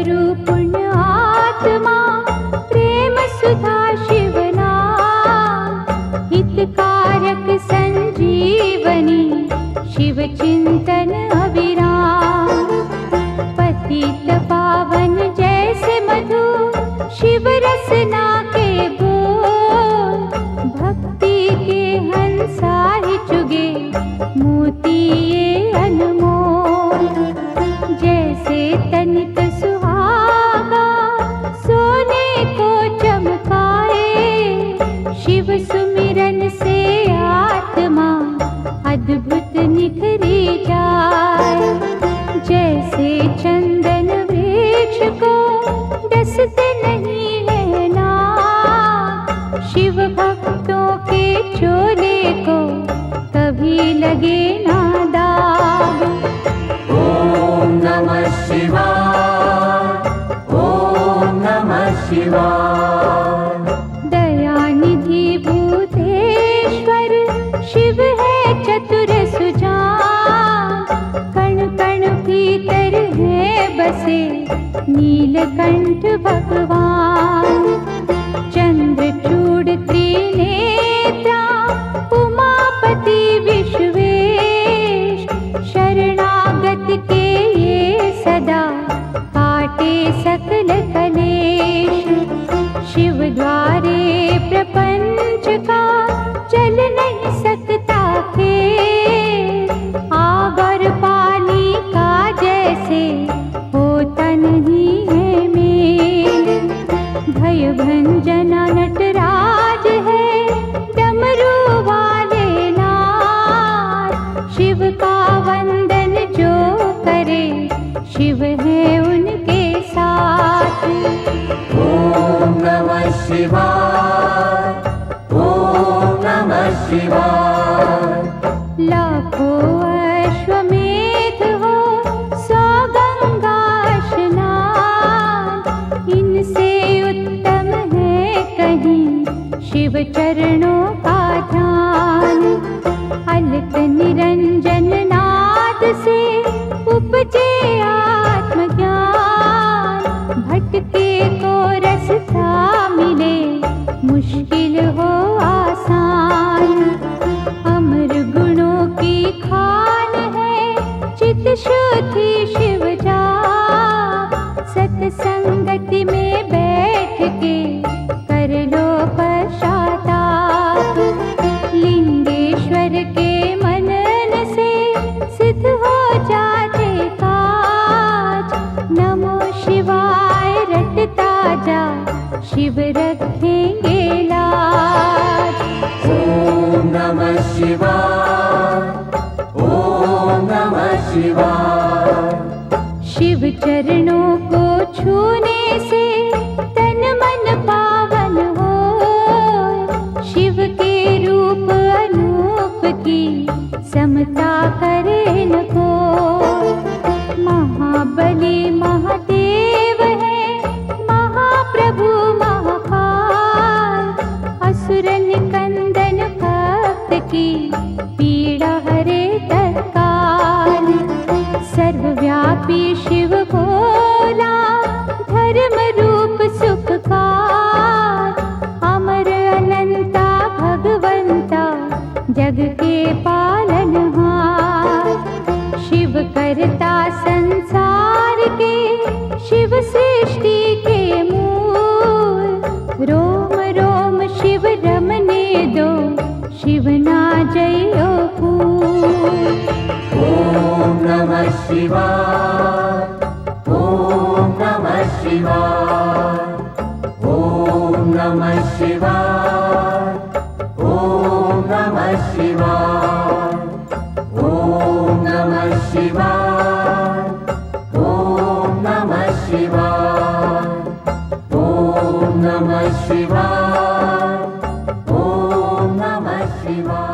करू पुण्य आत्मा, प्रेम सुधा शिवना, हितकारक संजीवनी, शिव चिंतन अविराम। पतित पावन जैसे मधु, शिव रसना के बोल, भक्ति के हंसा ही चुगे, मोती ये अनमोल। जैसे तनिक सुहागा, सोने को चमकाए, शिव सुमिरन से आत्मा अद्भुत निखरी जाए। जैसे चंदन वृक्ष को डसते नहीं है ना, शिव भक्तों के चोले को कभी लगे ना दाग। ओम नमः शिवाय, ओम नमः शिवाय। दयानिधि भूतेश्वर, शिव है चतुर सुजान, कण कण भीतर है बसे, नीलकंठ भगवान। चंद्रचूड़ त्रिनेत्रा, उमापति विश्वेश, शरणागत के ये सदा काटे सकल कलेश। शिव द्वारे प्रपंच का चल नहीं सकता खेल, आग और पानी का जैसे होता नहीं है मेल। भय भंजना नटराज है, डमरू वाले नाथ, शिव का वंदन जो करे, शिव है उनके साथ। ओम नमः शिवाय, ओम नमः शिवाय। लाखों अश्वमेध हो, 100 गंगा स्नान, इनसे उत्तम है कहीं शिव चरणों का ध्यान। अलक निरंजन नाद से उपजे आत्मज्ञान, भटके को रास्ता मिले, मुश्किल हो आसान। अमर गुणों की खान है, चित शुद्धि शिव जा, सत्संगति में बैठ के कर लो पश्चाताप। लिंगेश्वर के मनन से सिद्ध हो जाते काज, नमो शिवाय रटता जा, शिव रखेंगे लाज। ओम नमः शिवाय, ओम नमः शिवाय। शिव चरणों को छूने से तन मन पावन हो, शिव के रूप अनूप की समता करे न कोई। महाबली महादेव है, महाप्रभु महाकाल, असुर निकंदन भक्त की पीड़ा हरे तत्काल। सर्वव्यापी शिव भोला, धर्म रूप सुखकार, अमर अनंता भगवंता, जग के पालनहार। शिव करता संसार के, शिव सृष्टि के मूल, रोम रोम शिव रमने दो, शिव ना जयो फूल। ओम नमः शिवाय, ओम नमः शिवाय। ओम नमः शिवाय, ओम नमः शिवाय। ओम नमः शिवाय, ओम नमः शिवाय। ओम नमः शिवाय, ओम नमः शिवाय।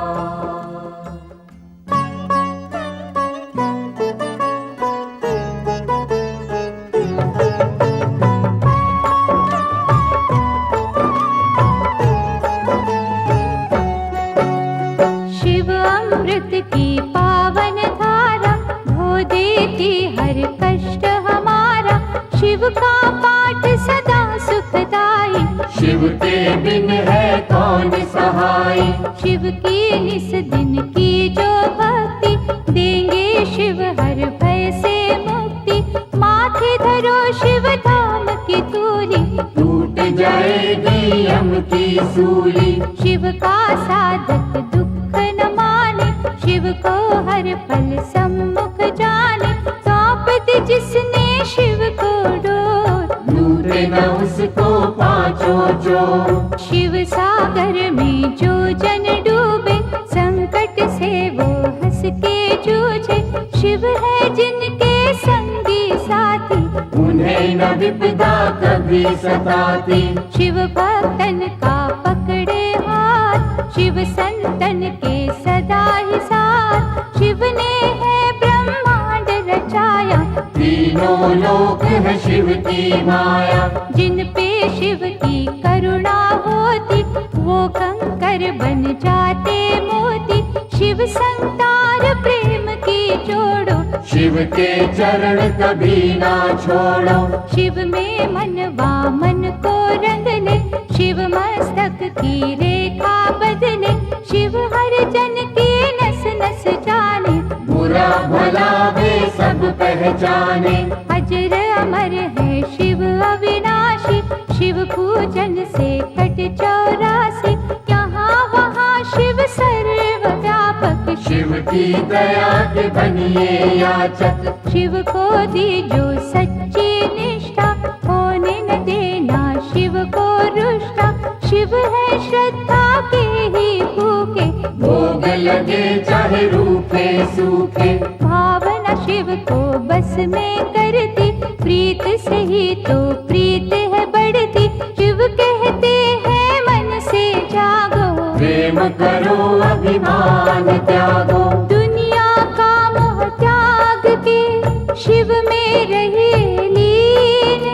शिव का पाठ सदा सुखदाई, शिव के बिन है कौन सहाय। शिव की निस दिन की जो भक्ति, देंगे शिव हर भय से मुक्ति। माथे धरो शिव धाम की तूली, टूट जाएगी यम की सूली। शिव का साधक दुख न माने, शिव को हर पल सम्मुख जाने। सौंप दी जिसने शिव को डोर, लूटे न उसको पांचों चोर। शिव सागर में जो जन डूबे, संकट से वो हंस के जूझे। शिव है जिनके संगी साथी, उन्हें न विपदा कभी सताती। शिव भक्तन का पकड़े हाथ, शिव संतन के सदा ही साथ। शिव ने है ब्रह्मांड रचाया, तीनों लोक है शिव की माया। जिन पे शिव की करुणा होती, वो कंकर बन जाते मोती। शिव संतार प्रेम की जोड़ो, शिव के चरण कभी ना छोड़ो। शिव में मनवा मन को रंग ले, शिव मस्तक की रेखा बदले। शिव हर जन की नस नस जाने, बुरा भला वे सब पहचाने। अजर अमर है शिव अविनाशी, शिव पूजन से कट 84। यहाँ वहाँ शिव सर्वव्यापक, शिव की दया के बनिए याचक। शिव को दी जो सच्ची निष्ठा, होने न देना शिव को रुष्टा। शिव है श्रद्धा के ही भूखे, भोग लगे चाहे रूखे सूखे। भावना शिव को बस में करती, प्रीत से ही तो प्रीत है बढ़ती। शिव कहते हैं मन से जागो, प्रेम करो अभिमान त्यागो। दुनिया का मोह त्याग के शिव में रहे लीन।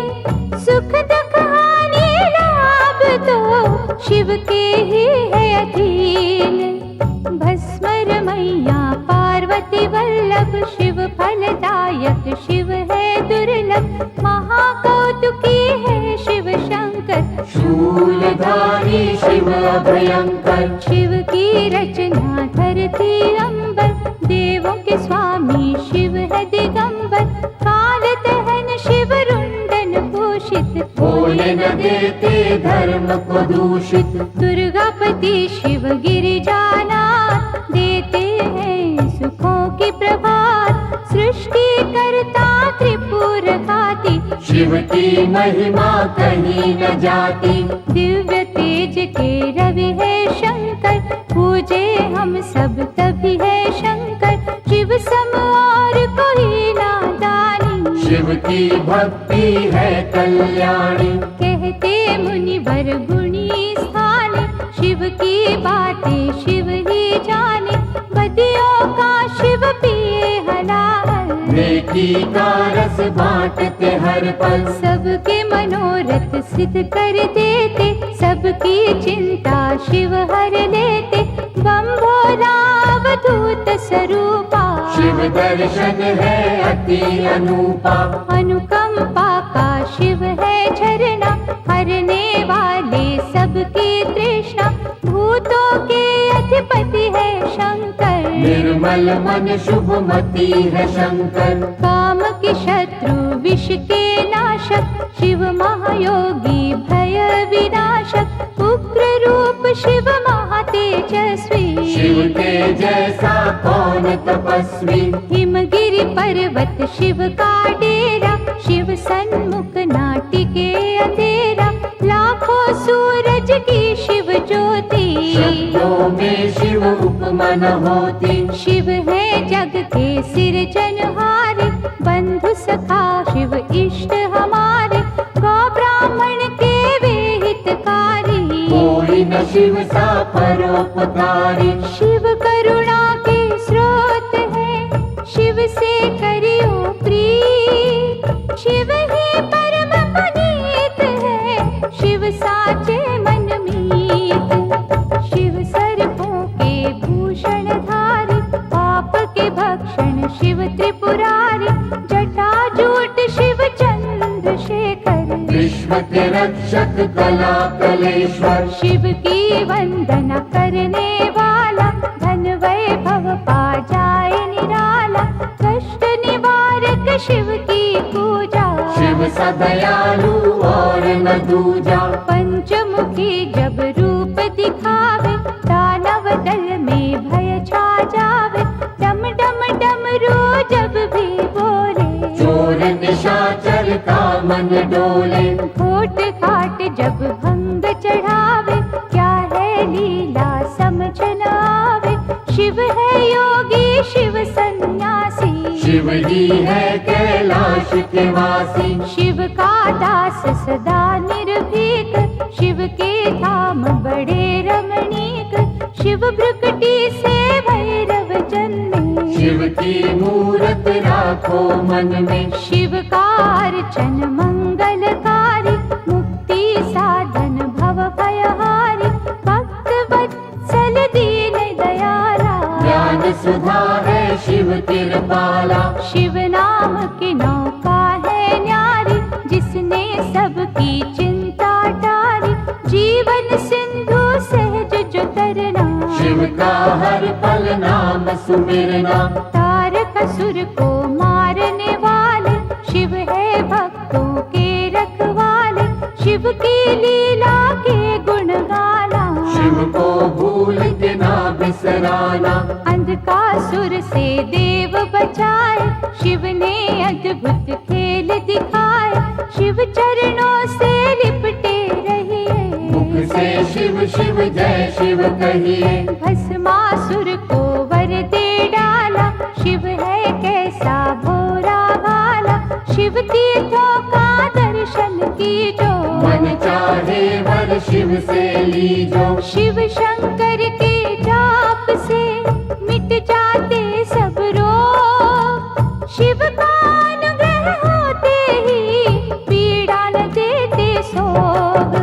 सुख दुख हानि लाभ तो शिव के ही है अधीन। भस्मर मैया पार्वती वल्लभ, शिव फलदायक शिव है दुर्लभ। महाकौतुकी है शिव शंकर, शूलधारी शिव अभयंकर। शिव की रचना धरती अंबर, देवों के स्वामी शिव है दिगंबर। काल दहन शिव रुंडन भूषित, होने न देते धर्म को दूषित। दुर्गापति शिव गिरिजानाथ, देते हैं सुखों की प्रभात। सृष्टि करता त्रिपुर घाती, शिव की महिमा कहीं न जाती। दिव्य तेज के रवि है शंकर, पूजे हम सब तभी है शंकर। शिव सम और कोई नादानी, शिव की भक्ति है कल्याणी। कहते मुनिवर गुणी स्थाने, शिव की बातें शिव ही जाने। बदियों का शिव पिए हलाहल, नेकी का रस बांटते हर पल। सबके मनोरथ सिद्ध कर देते, सबकी चिंता शिव हर लेते। बम भोला अवधूत स्वरूपा, शिव दर्शन है अति अनूपा। अनुकंपा का शिव है झरना, हरने वाले सबकी तृष्णा। भूतों के अधिपति है शंकर, निर्मल मन शुभमती है शंकर। काम के शत्रु विष के नाशक, शिव महायोगी भय विनाशक। उग्र रूप शिव महातेजस्वी, शिव के जैसा कौन तपस्वी। हिमगिरि पर्वत शिव का डेरा, शिव सन्मुख नाटिके अंधेरा। लाखों सूरज की शिव ज्योति, शब्दों में शिव उपमा न होती। शिव है जग के सिरजनहारे, बंधु सखा शिव इष्ट हमारे। गौ ब्राह्मण के वे हितकारी, कोई न शिव सा परोपकारी। शिव करुणा के स्रोत है, शिव से करियो प्रीत। शिव ही परम पुनीत है, शिव साचे मन मीत। शिव सर्पों के भूषण धारी, पाप के भक्षण शिव त्रिपुरारी। जटा जूट शिव चंद्रशेखर, विश्व के रक्षक कला कलेश्वर, शिव की वंदना करने वाला धन वैभव पा जाए निराला। कष्ट निवारक शिव की पूजा, शिव सा दयालु और न दूजा। पंचमुखी जब रूप दिखावे, दानव दल में भय छा जावे। डम डम डमरू जब भी बोले, चोर निशाचर का मन डोले। घोट घाट जब भंग चढ़ावे, क्या है लीला समझ न आवे। शिव है योगी शिव सन्यासी, शिव ही है कैलाश के वासी। शिव का दास सदा निर्भीक, शिव के धाम बड़े रमणीक। शिव भ्रुकुटी से भैरव जन्मे, शिव की मूरत राखो मन में। शिव का अर्चन मंगलकारी, मुक्ति साधन भव भयहारी। भक्त वत्सल दीन दयाला, ज्ञान सुधा है शिव कृपाला। शिव नाम की नौका है न्यारी, जिसने सबकी चिंता टारी। जीवन सिंधु सहज जो तरना, शिव का हर पल नाम सुमिरना। तारक असुर को मारने वाले, शिव है भक्तों के रखवाले। शिव की लीला के गुण गाना, शिव को भूल के ना बिसराना। अंधकासुर से देव बचाए, शिव ने अद्भुत खेल दिखाए। शिव चरणों से लिपटे रहिए, मुख से शिव शिव जय शिव कहिए। भस्मासुर को वर दे डाला, शिव है कैसा भोला भाला। शिव तीर्थों का दर्शन कीजो, मन चाहे वर शिव से लीजो। शिव शंकर के जाप से मिट जाते सब रोग। शिव का अनुग्रह होते ही पीड़ा न देते सोग।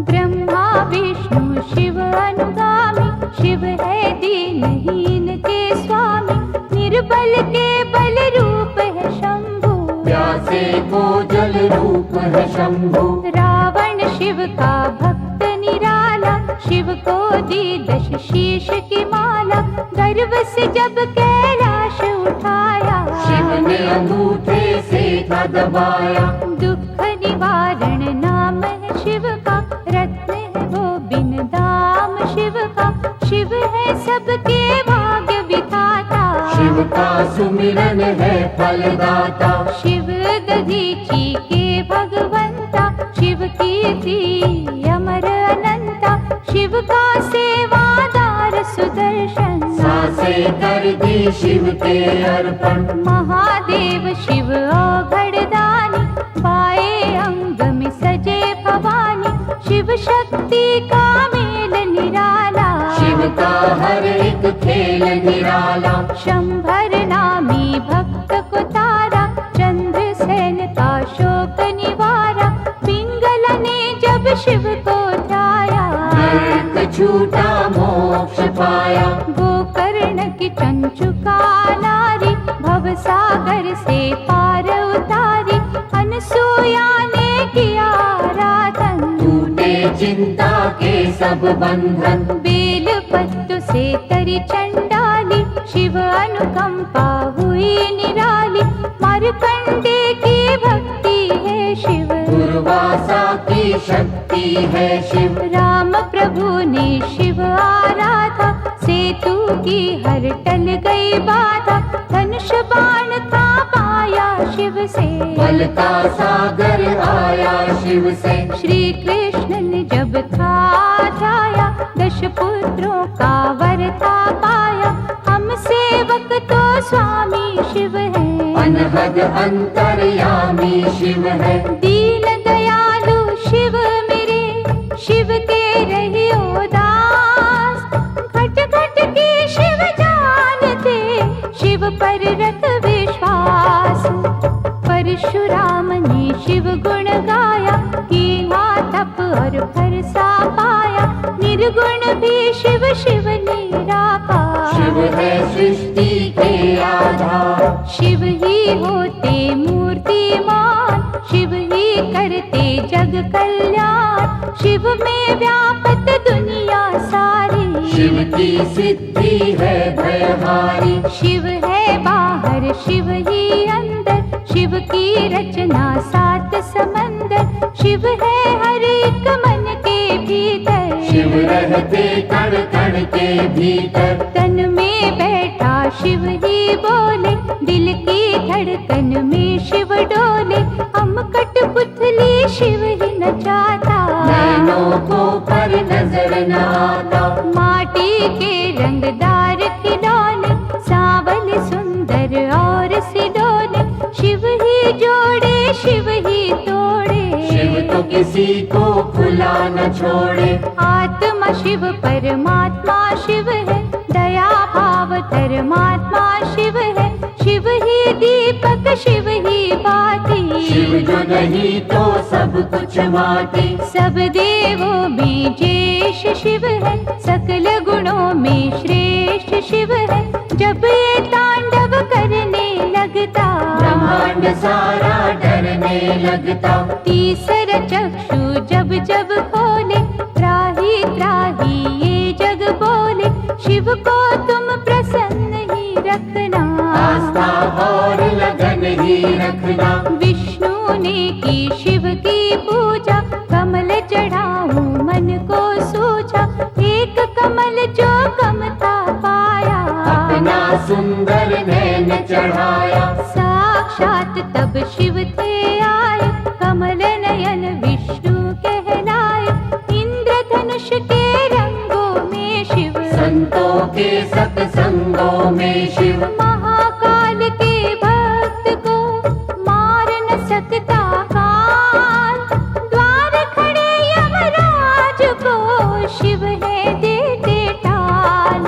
ब्रह्मा विष्णु शिव अनुगामी, शिव है दीनहीन के स्वामी। निर्बल के बल रूप है शंभु, प्यासे को जल रूप है शंभु। रावण शिव का भक्त निराला, शिव को दी 10 शीश की माला। गर्व से जब कैलाश उठाया, शिव ने अंगूठे से था दबाया। दुख निवारण नाम है शिव का, रत्न है वो बिन दाम शिव का। शिव है सबके भाग्य विधाता, शिव का सुमिरन है फलदाता। शिव दधीची के भगवंता, शिव कीर्ति अमर अनंता। शिव का सेवादार सुदर्शन, सांसे कर दी शिव के अर्पण। महादेव शिव औघड़दानी, पाए अंग में सजे भवानी। शिव शक्ति का मेल निराला, शिव का हर एक खेल निराला। शंभर नामी भक्त को तारा, चंद्रसेन का शोक निवारा। पिंगला ने जब शिव को ध्याया, नरक छूटा मोक्ष पाया। गोकर्ण की चंचुका नारी, भवसागर से पार उतारी। अनसुया ने किया आराधन, टूटे चिंता के सब बंधन। बेल पत्तों से तरी चंडाली, शिव अनुकंपा हुई निराली। मार्कंडे की भक्ति है शिव, दुर्वासा की शक्ति है शिव। राम प्रभु ने शिव आराधा, सेतु की हर टल गई बाधा। धनुष बाण था पाया शिव से, बल का सागर आया शिव से। श्री कृष्ण ने जब था जाया, 10 पुत्रों का वर था पाया। हम सेवक तो स्वामी शिव है, अनहद अंतर्यामी शिव है। दीन दयालु शिव मेरे, शिव के रहियो दास। घट घट के शिव जानते, शिव पर रख विश्वास। परशुराम ने शिव गुण गाया, कीना तप और फरसा पाया। निर्गुण भी शिव शिव निराकार, शिव है सृष्टि के आधार। शिव ही होते मूर्तिमान, शिव ही करते जग कल्याण, शिव में व्यापत दुनिया सारी। शिव की सिद्धि है भयहारी, शिव है बाहर शिव ही अंदर, शिव की रचना सात समंदर, शिव है हर एक मन के भीतर। शिव रहते कण कण के भीतर, तन में बैठा शिव ही बोले, दिल की धड़कन में शिव डोले। हम कठपुतली शिव ही नचाता, नैनों को पर नजर न आता। माटी के रंगदार खिलौने, सांवल सुंदर और सिडोले, शिव ही जोड़े शिव ही तोड़े। शिव तो किसी को खुला न छोड़े, आत्मा शिव परमात्मा शिव है, दया भाव धर्मात्मा शिव है। शिव ही दीपक शिव ही बाती, शिव जो नहीं तो सब कुछ माटी। सब देवों में ज्येष्ठ शिव है, सकल गुणों में श्रेष्ठ शिव है। जब ये तांडव करने लगता, ब्रह्मांड सारा डरने लगता। तीसरा चक्षु जब जब खोले, त्राही त्राही ये जग बोले। शिव को तुम प्रसन्न ही रखना, आस्था और लगन ही रखना। विष्णु ने की शिव की पूजा, कमल चढ़ाऊं मन को सूझा। एक कमल जो कमता पाया, अपना सुंदर नैन चढ़ाया। साक्षात तब शिव थे आए, कमल नयन विष्णु कहलाए। इंद्रधनुष के रंगों में शिव, संतों के सत्संगों में शिव। महाकाल के भक्त को मार न सकता काल, द्वार खड़े यमराज को शिव है देते टाल।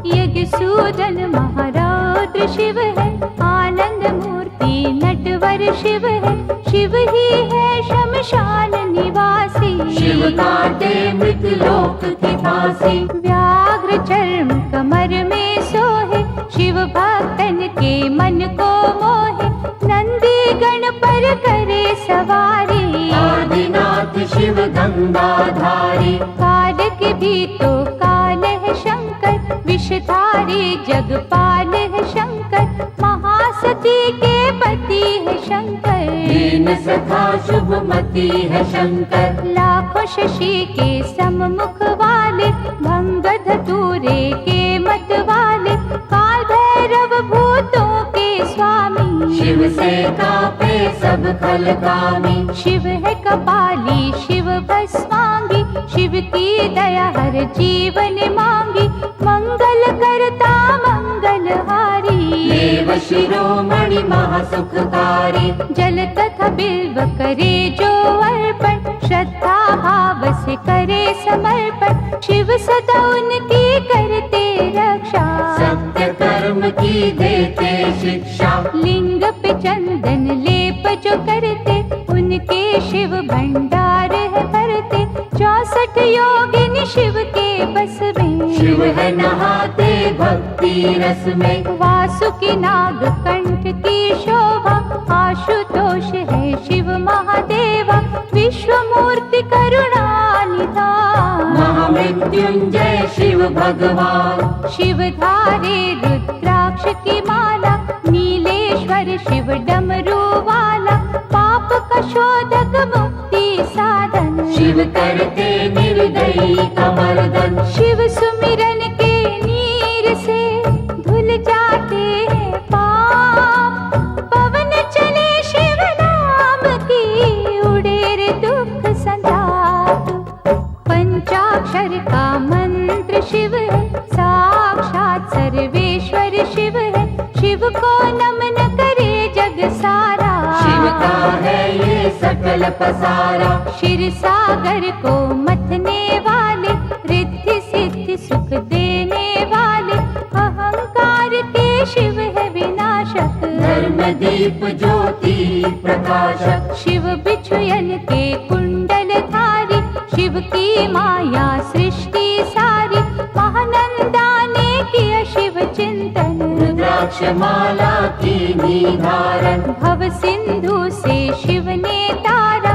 यज्ञ सूदन महारौद्र शिव है, आनंद मूर्ति नटवर शिव है। शिव ही है शमशान निवासी, शिव काटे मृत लोक की फांसी। व्याघ्र चर्म कमर में सोहे, शिव भक्तन के मन को मोहे। नंदी गण पर करे सवारी, आदिनाथ शिव गंगाधारी। काल के भी तो काल है शंकर, विषधारी जगपाल है शंकर। महासती के पति है शंकर, दीन सखा शुभमती है शंकर। लाखों शशि के सम्मुख वाले, भंग धतूरे के मत वाले। काल भैरव भूतों के स्वामी, शिव से कापे सब खलकामी। शिव है कपाली शिव भस्मांगी, शिव की दया हर जीवन मांगी। मंगल करता मंगलहारी, देव शिरोमणि महासुखकारी। जल तथा बिल्व करे जो अर्पण, श्रद्धा भाव से करे समर्पण। शिव सदा उनकी करते रक्षा, सत्य कर्म की देते शिक्षा। लिंग पे चंदन लेप जो करते, उनके शिव भंडार है भरते। 64 योगिनी शिव के बस में, शिव है नहाते भक्ति रस में। वासुकी नाग कंठ की शोभा, आशुतोष है शिव महादेवा। विश्व मूर्ति करुणा निधान, महामृत्युंजय शिव भगवान। शिव धारे रुद्राक्ष की माला, नीलेश्वर शिव डमरू वाला। पाप का शोधक मुक्ति साधन, शिव करते निर्दयी कमर्दन। शिव सुमिरन के नीर से धुल जाते हैं पाप। पवन चले शिव नाम की, उड़े रे दुख संताप। पंचाक्षर का मंत्र शिव है, साक्षात सर्वेश्वर शिव है। शिव को नमन करे जग सारा, शिव का है ये सकल पसारा। क्षीर सागर को मथने वाले, रिद्धि सिद्धि सुख देने वाले। अहंकार के शिव है विनाशक, धर्म दीप ज्योति प्रकाशक। शिव बिछुयन के कुंडल धारी, शिव की माया सृष्टि सारी। महानंदा ने किया शिव चिंतन, रुद्राक्ष माला की निधारण। भव सिंधु से शिव ने तारा,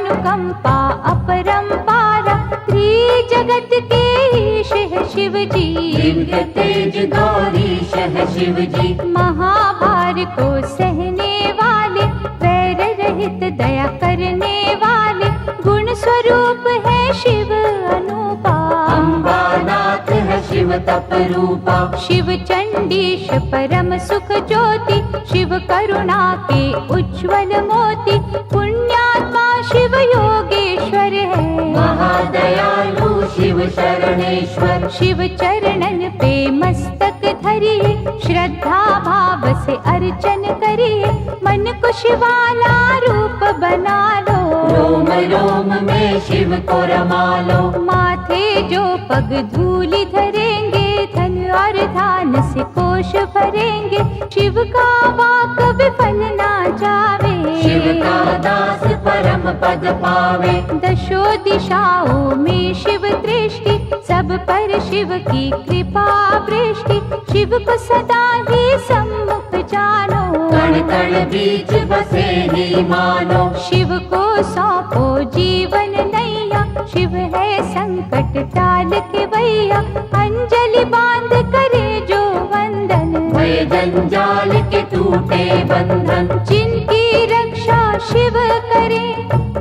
अनुकंपा अपरंपारा, त्रिजगत के ईश है शिव जी। दिव्य तेज गौरीश है शिव जी। महाभार को सहने वाले, वैर रहित दया करने वाले, गुण स्वरूप है शिव अनुपा। अम्बानाथ है शिव तप रूपा। शिव चंडीश परम सुख ज्योति, शिव करुणा के उज्ज्वल मोती, पुण्यात्मा शिव योगेश्वर है। महादयालु शिव शरणेश्वर। शिव चरणन पे मस्तक धरिए, श्रद्धा भाव से अर्चन करिए, मन को शिवाला रूप बना लो। रोम रोम में शिव को रमा लो। माथे जो पग धूलि धरेंगे, धन और धान से कोश भरेंगे, शिव का वाक विफल ना जावे। शिव का दास परम पद पावे। दशो दिशाओं में शिव दृष्टि, सब पर शिव की कृपा वृष्टि, शिव को सदा ही सम्मुख जानो। कण कण बीच बसे ही मानो। शिव को सौंपो जीवन नैया, शिव है संकट टाल के भैया, अंजलि बांध करे जो वंदन। भय जंजाल के टूटे बंधन। जिनकी रक्षा शिव करे,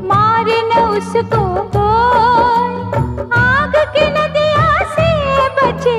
मारे न उसको कोई, आग की नदिया से बचे,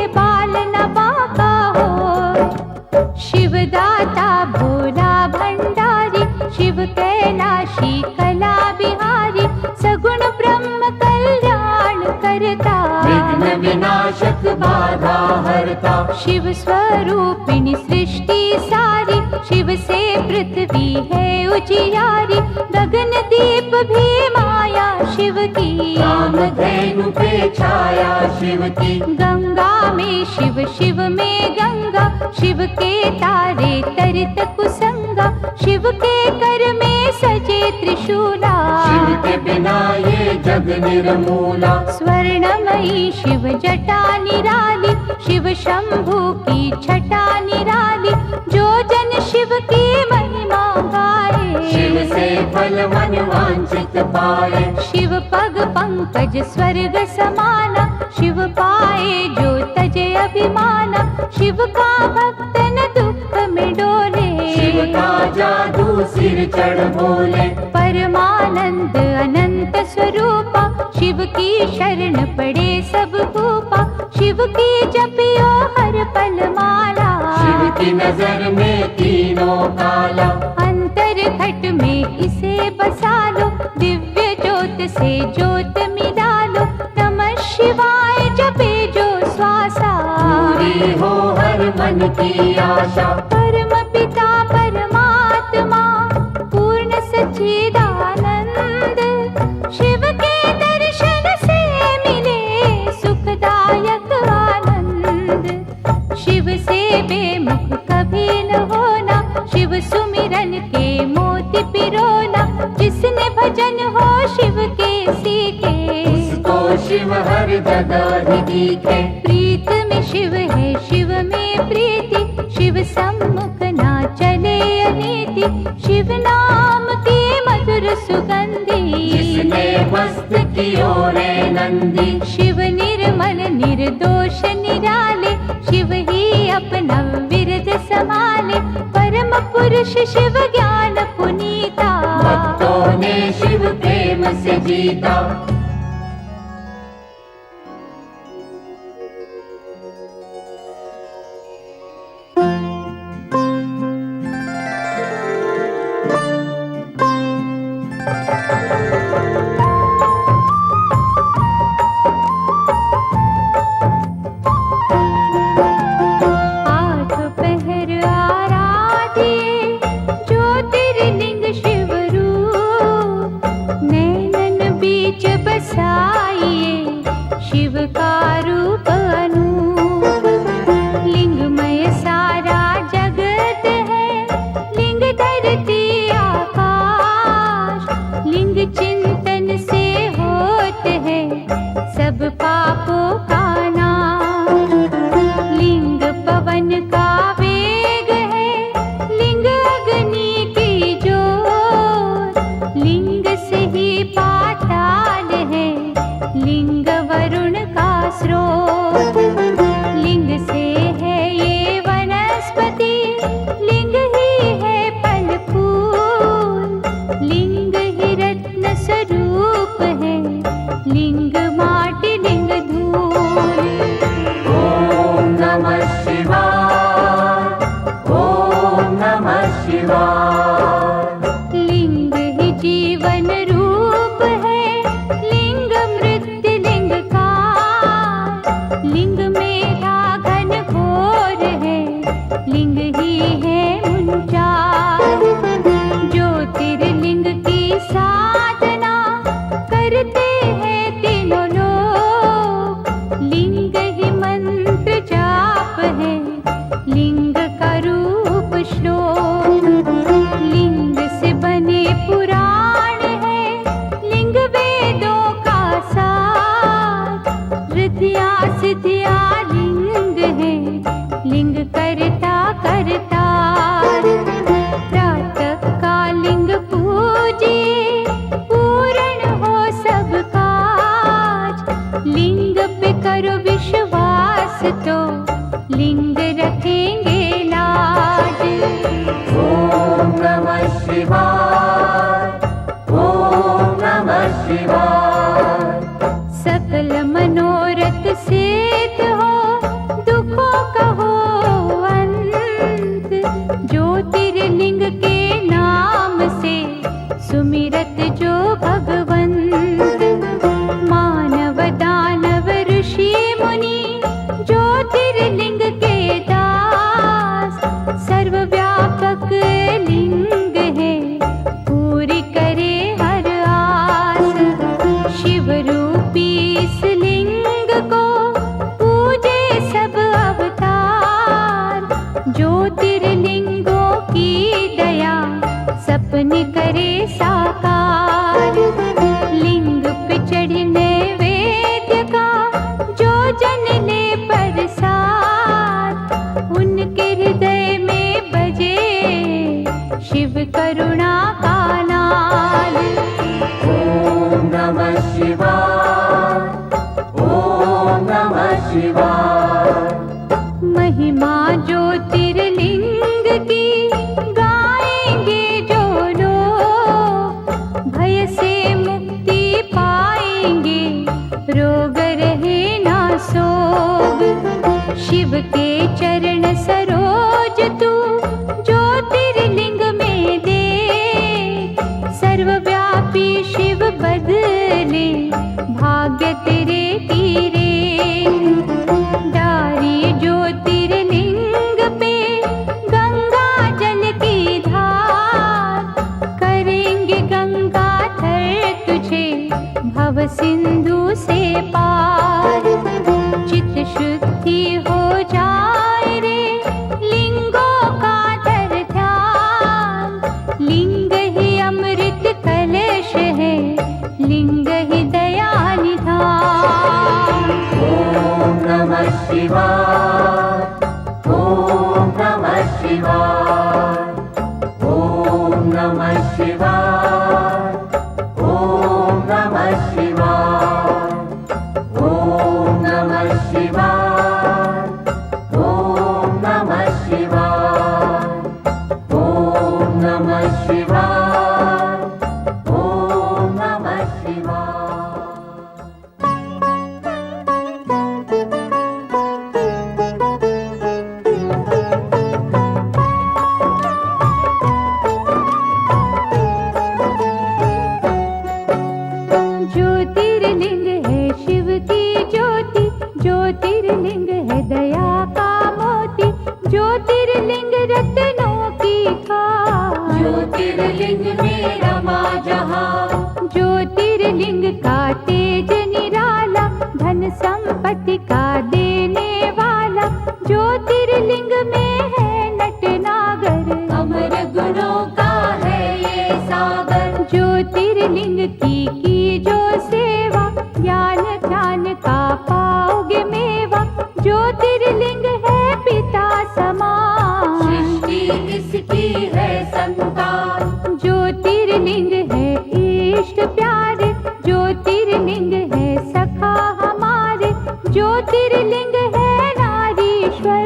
बाल न बाका हो। शिव दाता भोला भंडारी, शिव कैलाशी कला बिहारी, सगुण ब्रह्म कल्याण करता। विघ्न विनाशक बाधा हरता। शिव स्वरूपिणी सृष्टि सारी, शिव से पृथ्वी है उजियारी, गगन दीप भी माया शिव की। कामधेनु पे छाया शिव की। गंगा में शिव, शिव में गंगा, शिव के तारे तरित कुसंगा, शिव के कर में सजे त्रिशूला। शिव के बिना ये जग निर्मूला। स्वर्णमयी शिव जटा निराली, शिव शंभु की छटा निराली, जो जन शिव की महिमा गाए। शिव से फल मन वांछित पाए। शिव पग पंकज स्वर्ग समाना, शिव पाए जो तजे अभिमाना, शिव का भक्त न दुख में डोले। शिव का जादू सिर चढ़ बोले। परमानंद अनंत स्वरूपा, शिव की शरण पड़े सब भूपा, शिव की जपियो हर पल माला। शिव की नजर में तीनों काला। अंतर घट में इसे बसा लो, दिव्य ज्योत से ज्योत मिला लो, नमः शिवाय जपे जो श्वासा। पूरी हो हर मन की आशा। परम पिता परमात्मा पूर्ण सच्चिदानंद, शिव के दर्शन से मिले सुखदायक आनंद। शिव से बेमुख कभी न होना, शिव सुमिरन के मोती पिरोना, जिसने भजन हो शिव के सीखे, उसको शिव हर जगह ही दिखे। प्रीत में शिव है शिव में प्रीति, शिव सम्मुख ना चले अनीति, शिव नाम की मधुर सुगंधी। जिसने मस्त कियो रे नंदी। शिव निर्मल निर्दोष निराले, शिव ही अपना विरद संभाले, परम पुरुष शिव ज्ञान पुनीता। भक्तों ने शिव प्रेम से जीता। जीवन रूप है लिंग मृत्यु लिंग का। लिंग मेरा घन घोर है, लिंग ही है उनचास। ज्योतिर्लिंग की साधना करते हैं तीनों लोग। लिंग ही मंत्र जाप है, लिंग का रूप श्लोक। लिंग से बने पुराण है, लिंग वेदों का सार। रिद्धियाँ सिद्धियाँ लिंग है, लिंग करता करतार। प्रातः का लिंग पूजिए, पूर्ण हो सब काज। लिंग पे करो विश्वास तो लिंग रखेंगे लाज। ओम नमः शिवाय, ओम नमः शिवाय। सकल मनोरथ सिद्ध हो, दुखों का हो अंत। ज्योतिर्लिंग के नाम से सुमिरत जो भगवंत। मानव दानव ऋषि मुनि ज्योतिर्लिंग के दास। सर्वव्यापक लिंग है, पूरी करे हर आस। शिव रूपी इस लिंग को पूजे सब अवतार। ज्योतिर्लिंगों की दया सपने करे साकार। लिंग पे चढ़ने वेद्य का जो जन ले प्रसाद। उनके हृदय में बजे शिव करुणा का नाद। ओम नमः शिवाय, ओम नमः शिवाय। महिमा ज्योतिर्लिंग की गाएंगे जो लोग। भय से मुक्ति पाएंगे, रोग रहे ना सोग। शिव के चरण सरोज तू ज्योतिर्लिंग में दे। सर्वव्यापी शिव बदले भाग्य तेरे तीरे। डारी ज्योतिर्लिंग पे गंगा जल की धार। करेंगे गंगाधर तुझे भव सिंधु से पार। चित शुद्धि हो जाए रे, लिंगों का धर ध्यान। लिंग ही अमृत कलश है, लिंग ही दया निधान। ओम नमः शिवाय, ओम नमः शिवाय। ओम नमः शिवाय, ओम नमः शिवाय। ओम नमः शिवाय, ओम नमः शिवाय। ओम नमः शिवाय, ओम नमः शिवाय। ज्योतिर्लिंग है शिव की ज्योति। ज्योतिर्लिंग है दया का मोती। ज्योतिर्लिंग रत्नों की खान। ज्योतिर्लिंग में रमा जहाँ। ज्योतिर्लिंग का तेज निराला, धन संपत्ति का देने वाला। ज्योतिर्लिंग में है नटनागर, अमर गुणों का है ये सागर। ज्योतिर्लिंग की जो सेवा, ज्ञान ध्यान का पाओगे मेवा। ज्योतिर्लिंग है पिता समान, सृष्टि इसकी है संतान। ज्योतिर्लिंग है इष्ट प्यारे। ज्योतिर्लिंग है सखा हमारे। ज्योतिर्लिंग है नारीश्वर।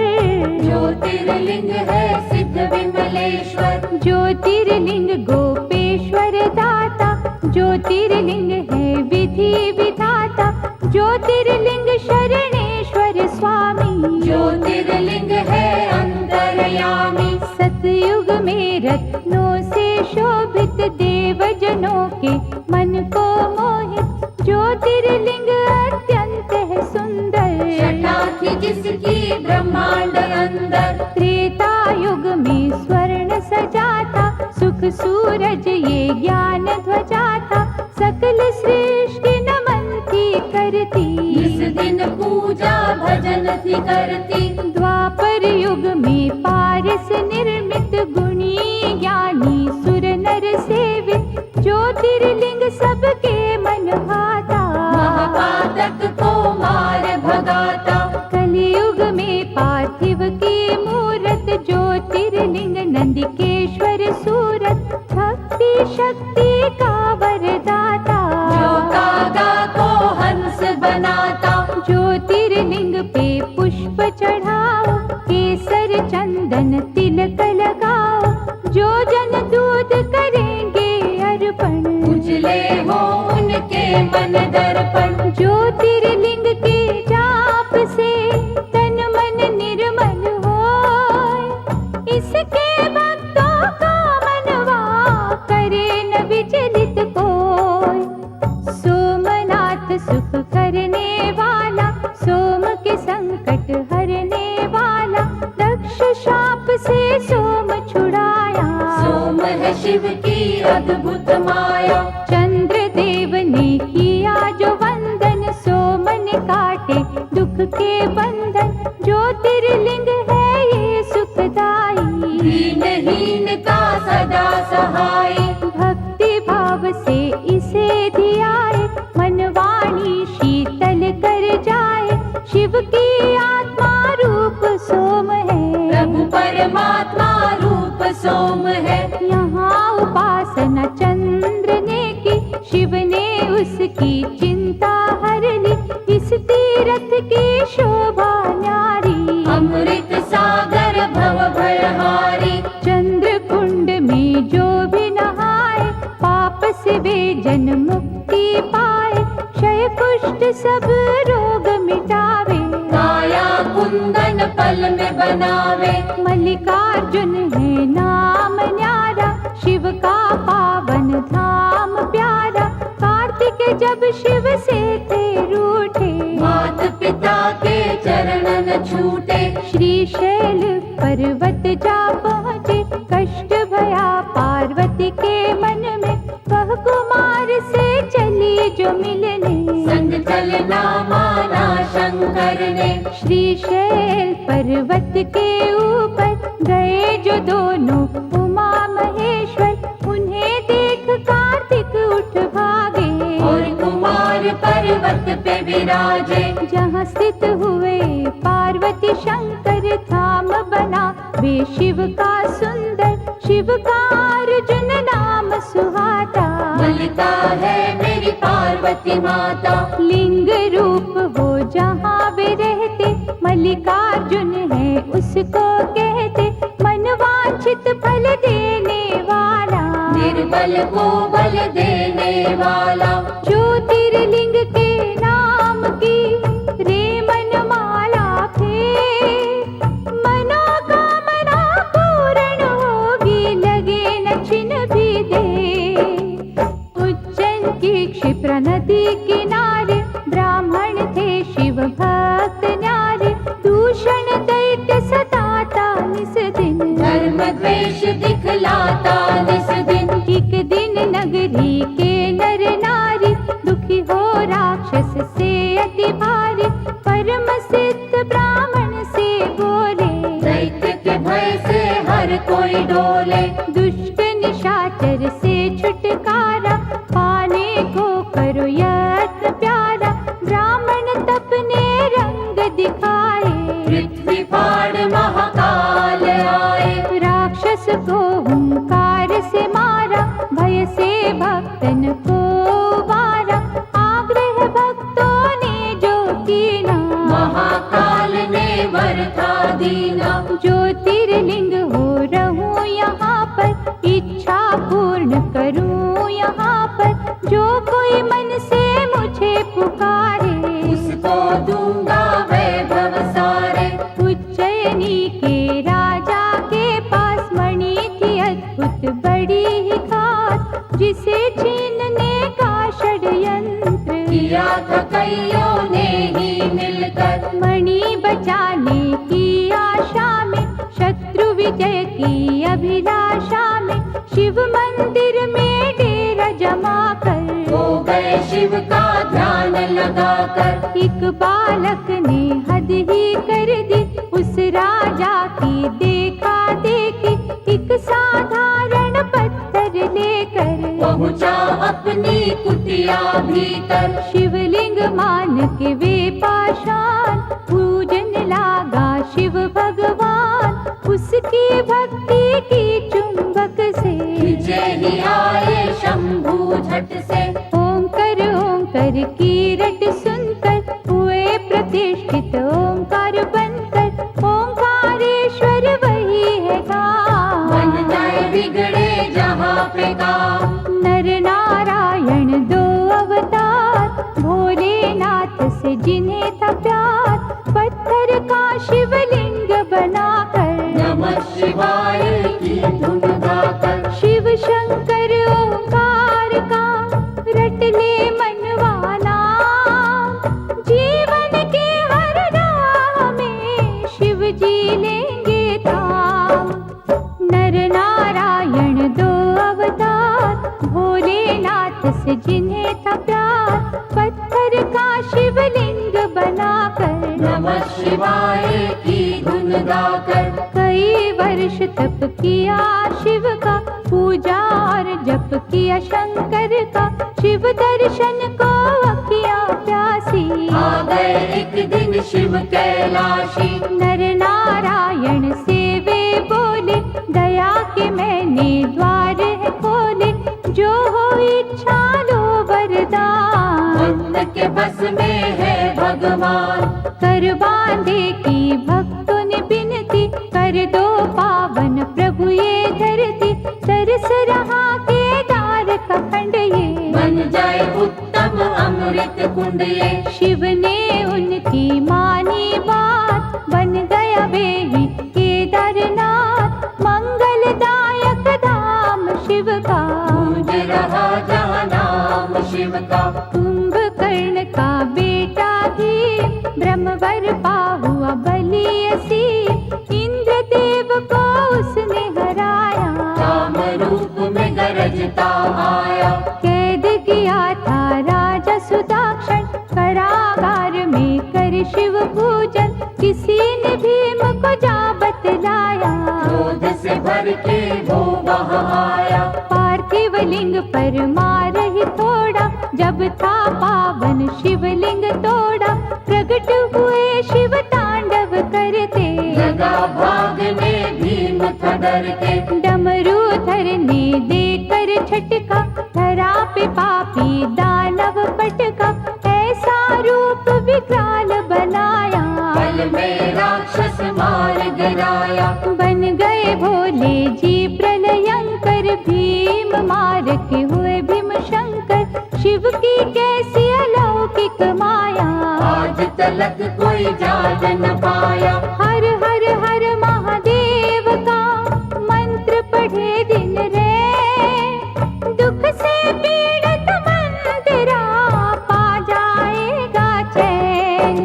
ज्योतिर्लिंग है सिद्ध विमलेश्वर। ज्योतिर्लिंग गोपेश्वर दाता। ज्योतिर्लिंग है विधि विधाता। ज्योतिर्लिंग शरणेश्वर स्वामी। ज्योतिर्लिंग है अंतर्यामी। सतयुग में रत्नों से शोभित देव जन दर्शनों के मन को मोहित, ज्योतिर्लिंग अत्यंत है सुंदर। छटा थी जिसकी ब्रह्मांड अंदर, त्रेता युग में स्वर्ण सजा था, सुख सूरज ये ज्ञान ध्वजा था, सकल सृष्टि नमन थी करती, इस दिन पूजा भजन थी करती। द्वापर युग में पारस निर्मित, गुणी ज्ञानी सुर नर सेवित, ज्योतिर्लिंग सबके मन भाता, महापातक को मार भगाता। कलियुग में पार्थिव की मूरत, ज्योतिर्लिंग नंदिकेश्वर सूरत, भक्ति शक्ति का वरदाता, जो कागा को हंस बनाता। ज्योतिर्लिंग पे पुष्प चढ़ाओ, केसर चंदन तिलक लगाओ, जो जन दूध करेंगे अर्पण, उजले हो उनके मन दर्पण। ज्योतिर्लिंग के जाप से तन मन निर्मल होय, इसके भक्तों का मनवा करे न विचलित कोय। सोमनाथ सुख करने वाला, सोम के संकट हरने वाला, दक्ष शाप से सोम छुड़ाया, सोम है शिव की अद्भुत माया। चंद्र देव ने किया जो वंदन, सोम ने काटे दुख के बंधन, ज्योतिर्लिंग है ये सुखदाई, दीनहीन का सदा सहाय। भक्ति भाव से इसे धियाए, मनवाणी शीतल कर जाए, शिव की आत्मा रूप सोम है, प्रभु परमात्मा रूप सोम है। यहाँ उपासना चंद्र ने की, शिव ने उसकी चिंता हर ली, इस तीरथ की शोभा न्यारी, अमृत सागर भव भयहारी। चंद्र कुंड में जो भी नहाए, पाप से वे जन मुक्ति पाए, क्षय कुष्ठ सब रोग मिटावे, काया कुंदन पल में बनावे। मल्लिकार्जुन है नाम न्यारा, शिव का पावन धाम प्यारा, कार्तिक जब शिव से थे रूठे, मात पिता के चरणन छूटे। श्रीशैल पर्वत जा पहुँचे, कष्ट भया पार्वती के मन में, वह कुमार से चली जो मिलने, संग चलना माना शंकर ने। श्रीशैल पर्वत के ऊपर गए जो दोनों उमा महेश्वर, उन्हें देख कार्तिक उठ भागे, और कुमार पर्वत पे विराजे। जहाँ स्थित हुए पार्वती शंकर, धाम बना वे शिव का सुंदर, शिव का अर्जुन नाम सुहाता, मल्लिका है मेरी पार्वती माता। लिंग रूप हो जहाँ वे रहते, मल्लिकार्जुन है उसको कहते, मनवांछित फल देने वाला, निर्बल को बल देने वाला। ज्योतिर्लिंग के नाम की रे मनमाला फेर, मनोकामना पूर्ण होगी, लगे न छिन भी दे। उज्जैन की क्षिप्रा नदी किनारे, ब्राह्मण थे शिव भक्त न्यारे, दूषण दैत्य सताता निस दिन, धर्म द्वेष दिखलाता निस दिन। एक दिन नगरी के नर नारी, दुखी हो राक्षस से अति भारी, परम सिद्ध ब्राह्मण से बोले, दैत्य के भय से हर कोई डोले। दुष्ट निशाचर से छुटकारा, पाने को करो यत्न प्यारा, ब्राह्मण तपने रंग दिखाए, पृथ्वी फाड़ महाकाल आए। राक्षस को हुंकार से मारा, भय से भक्तन को वारा, आग्रह भक्तों ने जो कीना, महाकाल ने वर था दीना। ज्योतिर्लिंग हो रहूं यहाँ पर, इच्छा पूर्ण करूं यहाँ पर, जो कोई मन से मुझे पुकारे, उसको दूंगा वैभव सारे। उज्जैनी के राजा के पास मणि थी अद्भुत बड़ी ही खास, जिसे शिव का ध्यान लगाकर। एक बालक ने हद ही कर दी उस राजा की देखा देखी, एक साधारण पत्थर लेकर पहुँचा अपनी कुटिया भीतर। शिवलिंग मान के वे पाषाण, पूजन लागा शिव भगवान। उसकी भक्ति की चुंबक से विजय ही आए शंभू झट से। ओंकार ओंकार की रट सुनकर हुए प्रतिष्ठित ओंकार बनकर। ओंकारेश्वर वही है काम, बन जाए बिगड़े जहाँ पे काम। नर नारायण दो अवतार, भोलेनाथ से जिन्हें था प्यार। पत्थर का शिवलिंग बनाकर नमः शिवाय की धुन गाकर। शिव शंकर ओंकार का रट ले मनवाना। जीवन के हर राह में शिव जी लेंगे थाम। नर नारायण दो अवतार, भोलेनाथ से जिन्हें था प्यार। पत्थर का शिवलिंग बनाकर नमः शिवाय की धुन गाकर। कई वर्ष तप किया शिव का, पूजा और जप किया शंकर का। शिव दर्शन को अखियाँ प्यासी, आ गए एक दिन शिव कैलाशी। नर नारायण से वे बोले, दया के मैंने द्वार है खोले। जो हो इच्छा लो वरदान, भक्त के बस में है भगवान। कर बांधे की भक्तों ने बिनती, कर दो पावन प्रभु ये धरती। तरस रहा केदार का खंड ये, बन जाए उत्तम अमृत कुंड ये। शिव ने उनकी मानी बात, बन गया वे ही केदारनाथ। मंगलदायक धाम शिव का, गूंज रहा जहाँ नाम शिव का। कुंभकर्ण का बेटा भी ब्रह्मवर पा हुआ बलि असीम। इंद्रदेव को उसने हराया, काम रूप में गरजता आया। कैद किया था राजा सुदाक्षण, कारागार में कर शिव पूजन। किसी ने भीम को जा बतलाया, क्रोध से भर के वो वहाँ आया। पार्थिव लिंग पर मार ही थोड़ा, जब था पावन शिवलिंग तोड़ा। प्रकट हुए शिव तांडव करते, लगा भागने भीम था डर के। डमरूधर ने देकर छटका, धरा पे पापी दानव पटका। ऐसा रूप विकराल बनाया, पल में राक्षस मार गिराया। बन गए भोले जी प्रलयंकर। भीम मार के हुए भीम शंकर। शिव की कैसी अलौकिक माया, आज तलक कोई जान न पाया। हर हर हर महादेव का मंत्र पढ़े दिन रे। दुख से पीड़ित मंदिरा पा जाएगा चैन।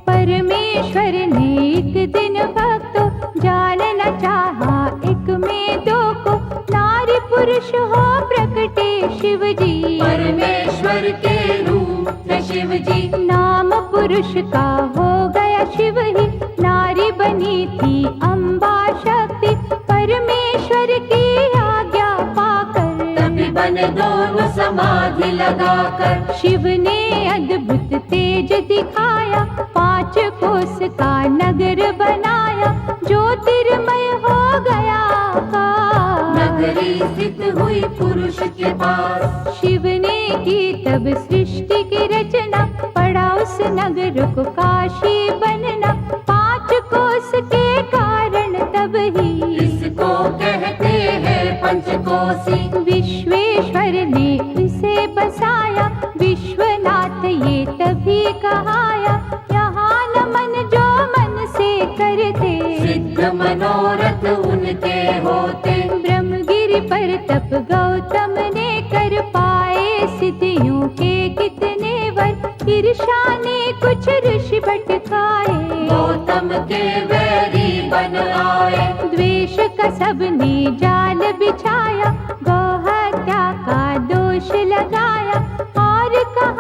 परमेश्वर ने एक दिन भक्तों जानना चाहा, एक में दो को। नारी पुरुष हो प्रकटे शिव जी, परमेश्वर के रूप थे शिव जी। नाम पुरुष का हो गया शिव ही, नारी बनी थी अम्बा शक्ति। परमेश्वर की आज्ञा पाकर तभी बने दोनों समाधि लगाकर। शिव ने अद्भुत तेज दिखाया, 5 कोस का नगर बनाया। ज्योतिर्मय हो गया आकाश, नगरी स्थित हुई पुरुष के पास। शिव ने की तब सृष्टि की रचना, पड़ा उस नगर को काशी बनना। 5 कोस के कारण तब ही इसको कहते हैं पंचकोसी। विश्वेश्वर ने इसे बसाया, विश्वनाथ ये तभी कहाया। यहाँ नमन जो मन से करते, सिद्ध मनोरथ उनके होते। ब्रह्मगिरि पर तप गौतम ने कर पाए, सिद्धियों के कितने वर। ईर्षा ने कुछ ऋषि भटकाए, गौतम के वैरी बन आए। द्वेष का सबने जाल बिछाया, गौ हत्या का दोष लगाया। और कहा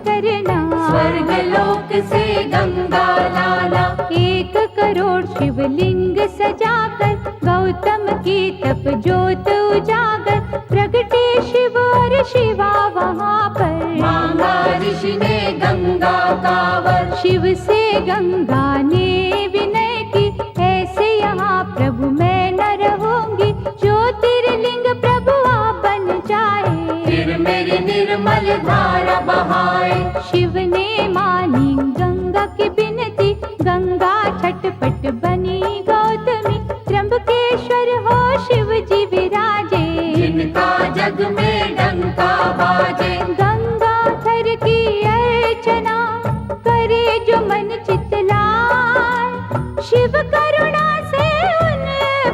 करना। स्वर्ग लोक से गंगा लाना, 1 करोड़ शिवलिंग सजाकर गौतम की तप ज्योत उजागर, प्रगटे शिव और शिवा वहाँ पर। मांगा ऋषि ने गंगा का वर, शिव से गंगा ने विनय की, ऐसे यहाँ प्रभु मैं न रहूंगी, ज्योतिर्लिंग प्रभु आप बन जाए। फिर मेरी निर्मल धारा बहाए। शिव ने मानी गंगा की बिनती, गंगा छटपट बनी गौतमी, त्र्यंबकेश्वर हो शिव जी विराजे। जिनका जग में डंका बाजे, गंगाधर की अर्चना करे जो मन चितलाए, शिव करुणा से उन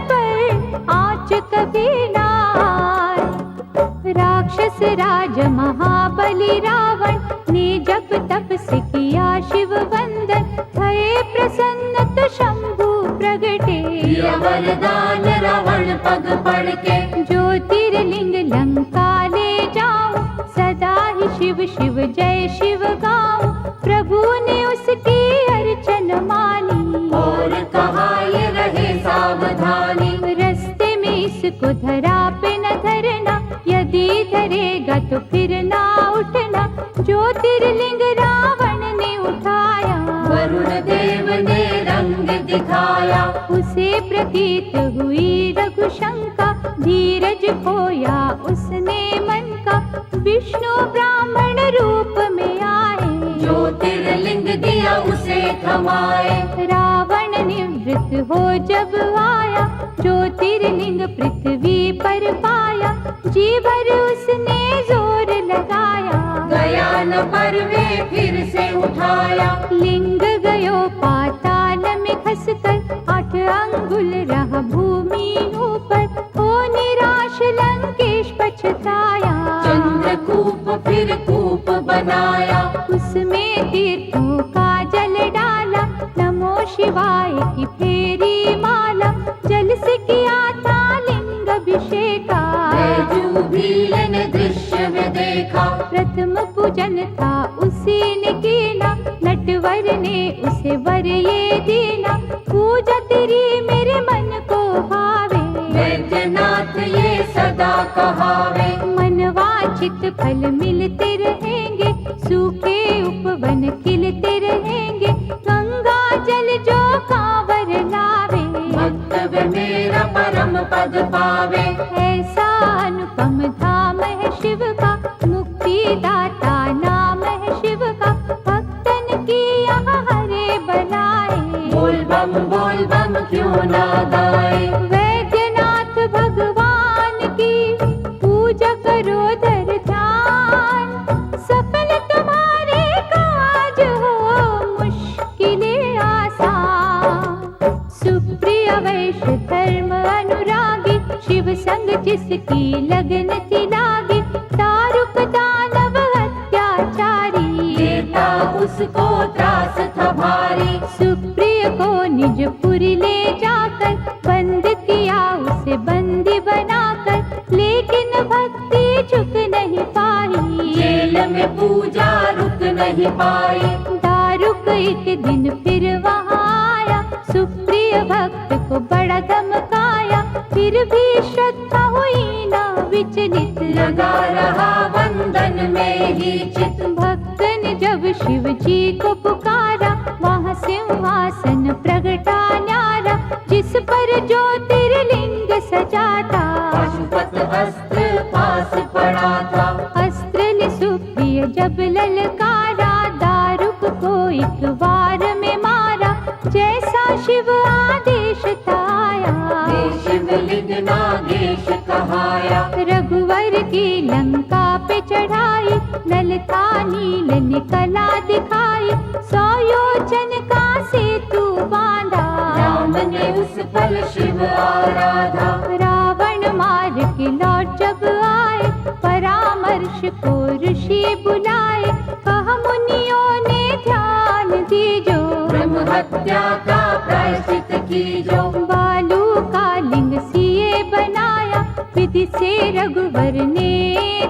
पर आँच कभी ना आए। राक्षस राज महाबली रावण ने जब तप से किया शिव वंदन, भये प्रसन्न तो शंभु प्रगटे। दिया वरदान रावण पग पड़ के, ज्योतिर्लिंग लंका ले जाऊं, सदा ही शिव शिव जय शिव गाऊं, प्रभु ने उसकी अर्चन मानी। और कहा ये रहे सावधानी, रस्ते में इसको धरा पे न धरना, यदि धरेगा तो फिर ना उठना, ज्योतिर्लिंग रावण ने उठाया। वरुण देव ने रंग दिखाया, उसे प्रतीत हुई रघुशंका, धीरज खोया उसने मन का, विष्णु ब्राह्मण रूप में आए। ज्योतिर्लिंग दिया उसे थमाए। रावण निवृत्त हो जब आया, ज्योतिर्लिंग पृथ्वी पर पाया, जी भर उसने जोर लगाया। गया न पर वे फिर से उठाया, लिंग गयो पाताल में खसकर, 8 अंगुल रहा भूमि ऊपर, हो निराश लंकेश पछताया। चंद्रकूप फिर कूप बनाया, उसमें तीर्थों का जल डाला, नमो शिवाय की फेरी माला, जल से किया था लिंग अभिषेका। बैजू भील ने दृश्य में देखा, प्रथम पूजन था उसी ने कीना, नटवर ने उसे वर ये दीना, पूजा तेरी मेरे मन को भावे। वैद्यनाथ ये सदा कहावे, मनवांछित फल मिलते रहेंगे, सूखे उपवन खिलते रहेंगे, गंगा जल जो कांवर लावे। भक्त वे मेरा परम पद पावे। ऐसा अनुपम धाम है शिव का, मुक्ति दाता नाम है शिव का, भक्तन की यहाँ हरे बनाए। बोल बम क्यों ना गाए, वैद्यनाथ भगवान की पूजा करो धर ध्यान, सफल तुम्हारे काज हो मुश्किलें आसान। सुप्रिय वैश्य धर्म अनुरागी, शिव संग जिसकी लगन थी लागी, दारुक दानव अत्याचारी, देता उसको त्रास था भारी। सुप्रिय को निज पुरी ले जाकर, बंद किया उसे बंदी बनाकर, लेकिन भक्ति झुक नहीं पाई, जेल में पूजा रुक नहीं पाई। दारुक एक दिन फिर वहाँ आया, सुप्रिय भक्त को बड़ा धमकाया, फिर भी श्रद्धा हुई ना विचलित, लगा रहा वंदन में ही चित। भक्त ने जब शिव जी को पुकारा, वहाँ सिंहासन प्रगटा न्यारा, जिस पर ज्योतिर्लिंग सजा था। पशुपत अस्त्र पास पड़ा था, अस्त्र ने सुप्रिय जब ललकारा, दारुक को एक वार में मारा, जैसा शिव आदेश था आया। शिवलिंग नागेश कहाया, रघुवर की लंका पे चढ़ाई, ललता नील ने कला दिखाई, 100 योजन का सेतु बांधा, राम ने उस पल शिव आराधा। रावण मार के लौट जब आए, परामर्श को ऋषि बुलाए, कहा मुनियों ने ध्यान दीजो, ब्रह्म हत्या का प्रायश्चित कीजो। बालू का लिंग सिए बनाया, विधि से रघुवर ने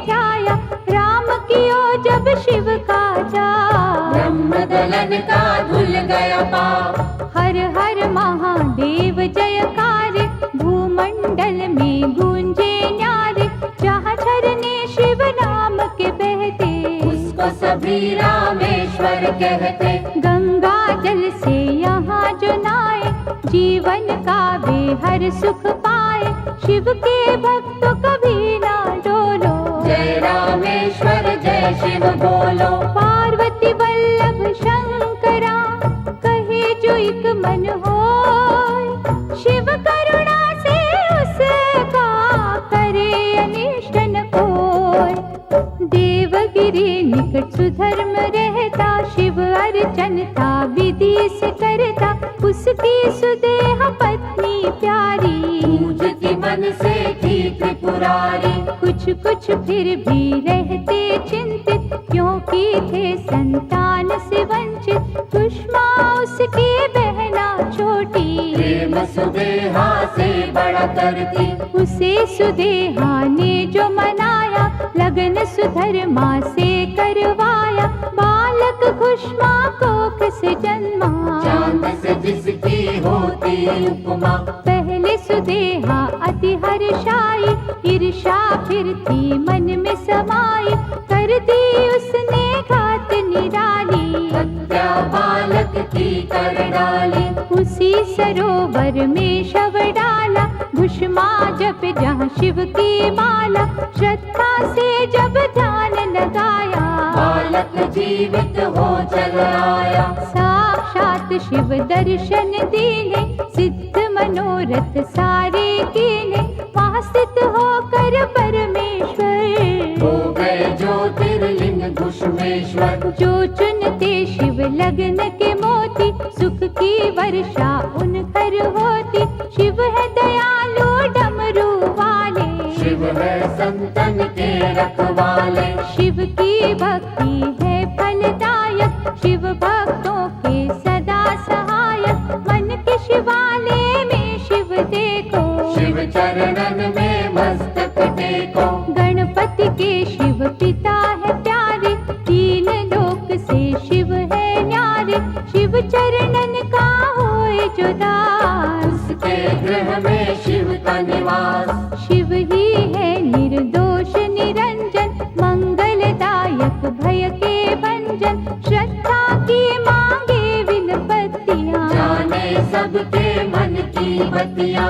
ध्याया, राम कियो जब शिव का बचा। ब्रह्मदलन का धुल गया पाप। हर हर महादेव जयकार, भूमंडल में गूंजे न्यारे। जहाँ झरने शिव नाम के बहते, उसको सभी रामेश्वर कहते। गंगा जल से यहाँ जो नहाए, जीवन का वे हर सुख पाए। शिव के भक्तों कभी ना डोलो, जय रामेश्वर जय शिव बोलो। पार्वती वल्लभ शंकरा, कहे जो एक मन होय। शिव करुणा से उसका करे अनिष्ट न कोय। देवगिरी निकट सुधर्म रहता, शिव अर्चन था विधि से करता। उसकी सुदेह पत्नी प्यारी, पूजती मन से थी त्रिपुरारी। कुछ कुछ फिर भी रहते चिंतित, क्योंकि थे संतान से वंचित। कुष्मा उसकी बहना छोटी, प्रेम सुदेहा से बड़ा करती। उसे सुदेहा ने जो मनाया, लगन सुधर्मा से करवाया। बालक कुष्मा कोख से जन्मा, चांद से जिसकी होती उपमा। पहले सुदेहा अति हर्षाई, ईर्षा फिर थी मन में समाई। कर दी उसने घात निराली, हत्या बालक की कर डाली। उसी सरोवर में शव डाला। भुष्मा जप जहाँ शिव की माला, श्रद्धा से जब ध्यान लगाया। बालक जीवित हो चल आया। साक्षात शिव दर्शन दीने, सिद्ध मनोरथ सारे कीने। वहाँ स्थित होकर परमेश्वर, हो गए ज्योतिर्लिंग घुष्मेश्वर। जो चुनते शिव लगन के मोती, सुख की वर्षा उन घर होती। शिव है दयालु डमरू वाले, शिव है संतन के रखवाले। शिव की भक्ति है फलदायक, शिव भक्तों के सदा सहायक। मन के शिवालय में शिव देखो, शिव चरणन में मस्तक टेको। गणपति के शिव पिता है प्यारे, तीन लोक से शिव है न्यारे। शिव चरणन का होए जो दास, उसके गृह में शिव का निवास। शिव ही है निर्दोष निरंजन, मंगलदायक भय के भंजन। श्रद्धा की मांगे विनपतियाँ, जाने सबके मन की बतिया।